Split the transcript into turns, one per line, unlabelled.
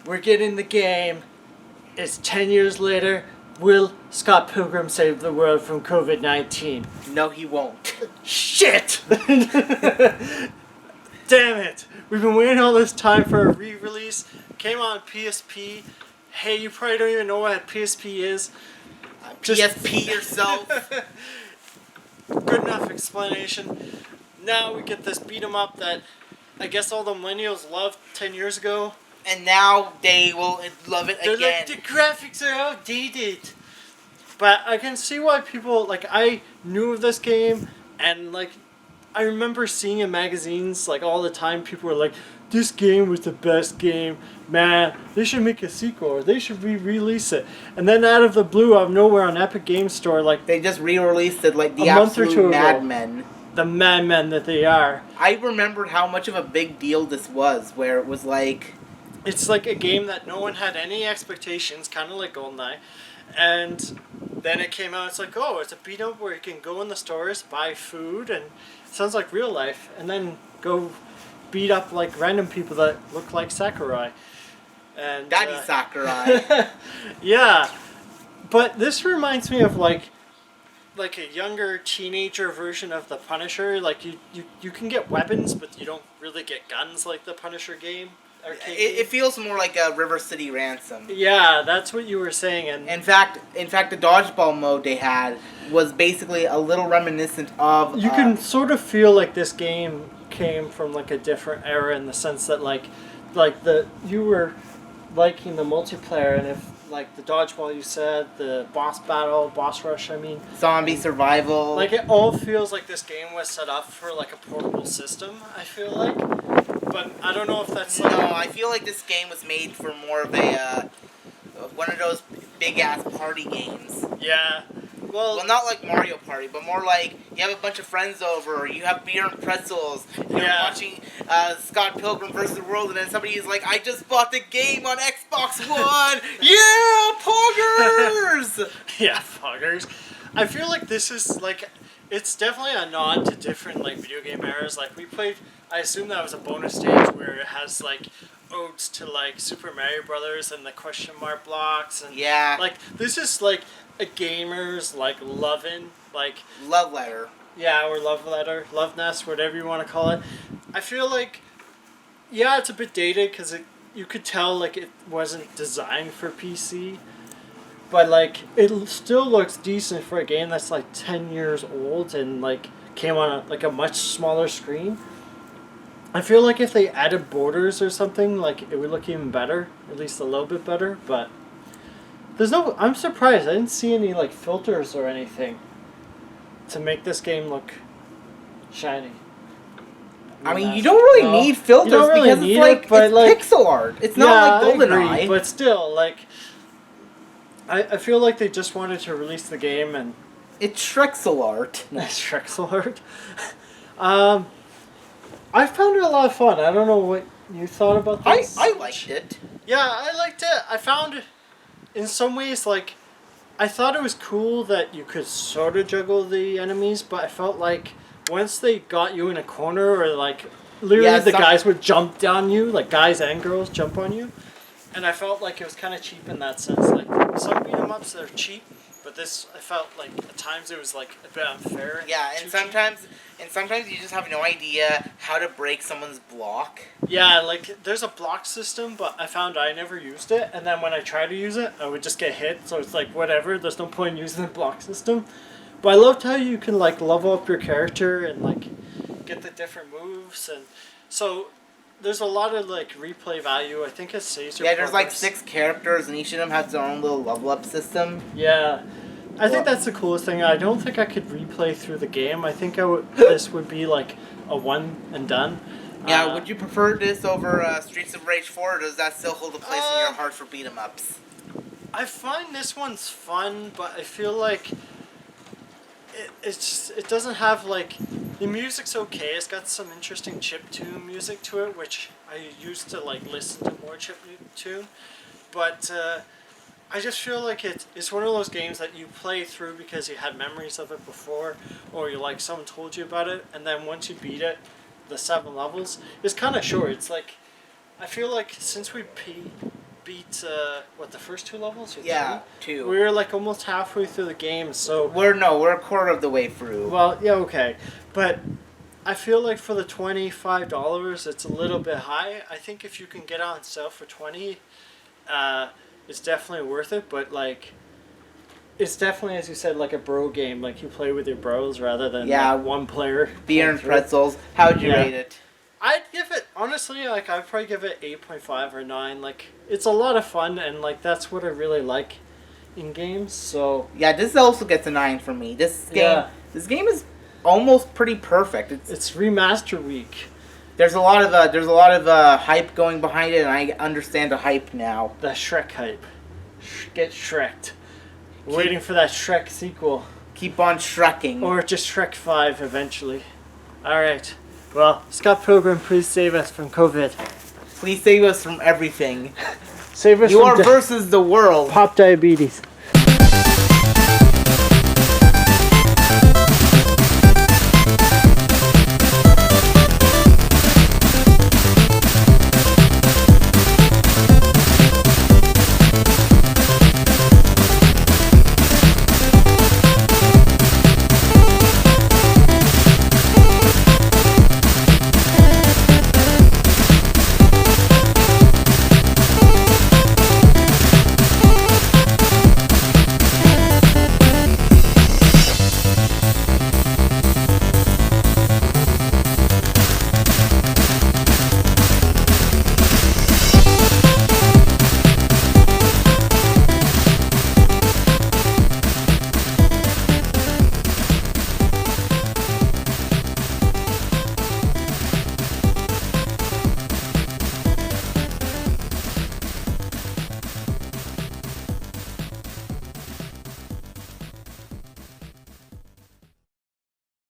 we're getting the game. It's 10 years later. Will Scott Pilgrim save the world from COVID-19?
No, he won't.
Shit! Damn it! We've been waiting all this time for a re-release. Came on PSP. Hey, you probably don't even know what PSP is.
PSP yourself.
Good enough explanation. Now we get this beat 'em up that I guess all the millennials loved 10 years ago.
And now they will love it
They're
again.
like, the graphics are outdated. But I can see why people, like, I knew of this game, and, like, I remember seeing in magazines, like, all the time, people were like, this game was the best game. Man, they should make a sequel, or they should re-release it. And then out of the blue, out of nowhere, on Epic Game Store, like...
They just re-released it like the
a month or two
absolute
ago.
madmen.
The madmen that they are.
I remembered how much of a big deal this was, where it was like...
It's like a game that no one had any expectations, kind of like GoldenEye. And then it came out, it's like, oh, it's a beat-up where you can go in the stores, buy food, and it sounds like real life. And then go beat up, like, random people that look like Sakurai. And
Daddy Sakurai.
Yeah. But this reminds me of, like a younger teenager version of the Punisher. Like, you can get weapons, but you don't really get guns like the Punisher game.
It feels more like a River City Ransom.
Yeah, that's what you were saying. And
in fact, the dodgeball mode they had was basically a little reminiscent of...
You can sort of feel like this game came from, like, a different era in the sense that, you were liking the multiplayer, and if, like, the dodgeball you said, the boss rush, I mean...
Zombie survival.
Like, it all feels like this game was set up for, like, a portable system, I feel like. But I don't know if that's like...
No, I feel like this game was made for more of a, one of those big-ass party games.
Yeah. Well,
not like Mario Party, but more like you have a bunch of friends over, you have beer and pretzels, you're watching Scott Pilgrim vs. the World, and then somebody is like, I just bought the game on Xbox One! Yeah, poggers!
Yeah, poggers. I feel like this is, like... It's definitely a nod to different, like, video game eras. Like, we played... I assume that was a bonus stage where it has, like, odes to, like, Super Mario Brothers and the question mark blocks. And,
yeah.
Like, this is, like, a gamer's, like, loving, like...
Love letter.
Yeah, or love letter. Love nest, whatever you want to call it. I feel like... Yeah, it's a bit dated, because you could tell, like, it wasn't designed for PC. But, like, it still looks decent for a game that's, like, 10 years old and, like, came on, a much smaller screen. I feel like if they added borders or something, like, it would look even better. At least a little bit better, but... I'm surprised. I didn't see any, like, filters or anything to make this game look shiny.
I mean, you don't really need filters because it's like, it's pixel art. It's not like GoldenEye.
But still, like... I feel like they just wanted to release the game and...
It's Shrexel art.
It's Shrexel art. I found it a lot of fun. I don't know what you thought about this.
I liked it.
Yeah, I liked it. I found, in some ways, like... I thought it was cool that you could sort of juggle the enemies, but I felt like once they got you in a corner or, like... Literally, the guys would jump down you. Like, guys and girls jump on you. And I felt like it was kind of cheap in that sense. Like, some beat-em-ups, they're cheap, but this, I felt like, at times it was, like, a bit unfair.
Yeah, and sometimes you just have no idea how to break someone's block.
Yeah, like, there's a block system, but I found I never used it, and then when I tried to use it, I would just get hit, so it's like, whatever, there's no point in using the block system. But I loved how you can, like, level up your character and, like, get the different moves, and so... There's a lot of, like, replay value. I think it saves your
there's, like, 6 characters, and each of them has their own little level-up system.
Yeah. I think that's the coolest thing. I don't think I could replay through the game. I think this would be, like, a one and done.
Yeah, would you prefer this over Streets of Rage 4, or does that still hold a place in your heart for beat-em-ups?
I find this one's fun, but I feel like it doesn't have, like... The music's okay. It's got some interesting chiptune music to it, which I used to, like, listen to more chiptune. But I just feel like it's one of those games that you play through because you had memories of it before, or you, like, someone told you about it, and then once you beat it, the 7 levels, it's kind of short. It's like, I feel like since we beat the first 2 levels? Or
Yeah,
3?
2.
We were like almost halfway through the game, so
We're a quarter of the way through.
well, yeah, okay, but I feel like for the $25, it's a little bit high. I think if you can get it on sale for 20, it's definitely worth it. But like, it's definitely, as you said, like a bro game. Like you play with your bros rather than like one player.
Beer and pretzels. How would you rate it?
I'd give it, honestly, like I'd probably give it 8.5 or 9. Like it's a lot of fun, and like that's what I really like in games. So
yeah, this also gets a 9 for me. This game is almost pretty perfect.
It's remaster week.
There's a lot of hype going behind it, and I understand the hype now.
The Shrek hype. Get Shreked. Waiting for that Shrek sequel.
Keep on Shrekking.
Or just Shrek 5 eventually. Alright. Well, Scott Pilgrim, please save us from COVID.
Please save us from everything.
Save us
you
from
are versus the world.
Pop diabetes.